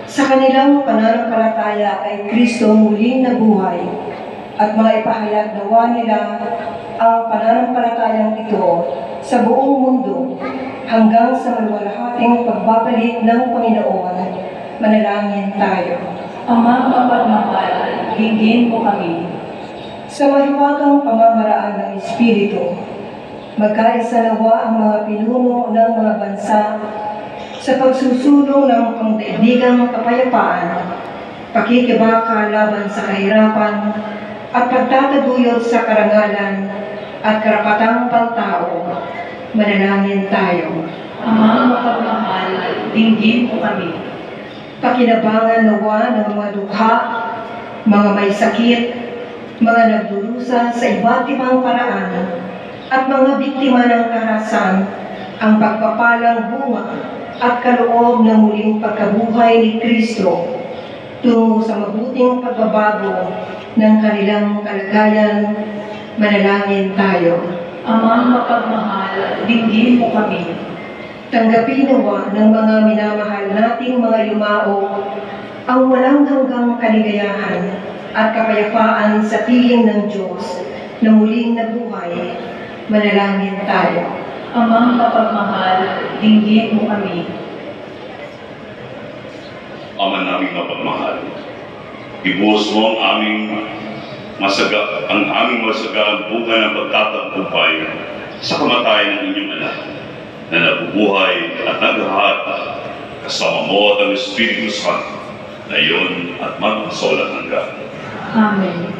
Sa kanilang pananampalataya kay Kristo muling nabuhay at maipahayag nawa nila ang pananampalatayang ito sa buong mundo hanggang sa maluwalhating pagbabalik ng Panginoon. Manalangin tayo. Ama mapagmahal, hingin mo kami. Sa mahiwagang pamamaraan ng Espiritu, magkaisa nawa ang mga pinuno ng mga bansa sa pagsusulong ng pangdaigdigang kapayapaan, pakikibaka laban sa kahirapan, at pagtataguyod sa karangalan at karapatang pantao. Manalangin tayo. Ama mapagmahal, dinggin mo kami. Pakinabangan nawa ng mga dukha, mga may sakit, mga nagdurusa sa iba't ibang paraan, at mga biktima ng karahasan, ang pagpapalang bunga at kaloob ng muling pagkabuhay ni Kristo tungo sa mabuting pagbabago ng kanilang kalagayan. Manalangin tayo. Ama mapagmahal, dinggin mo kami. Tanggapin nawa ng mga minamahal nating mga yumao ang walang hanggang kaligayahan at kapayapaan sa piling ng Diyos na muling nabuhay. Manalangin tayo. Ama mapagmahal, dinggin mo kami. Ama naming mapagmahal, ibuhos mo ang aming masagaan buhay ng pagtatagumpay sa kamatayan ng inyong anak na nabubuhay at naghahat kasama mo at ang Espiritu Santo ngayon at magpasawalang hanggan. Amen.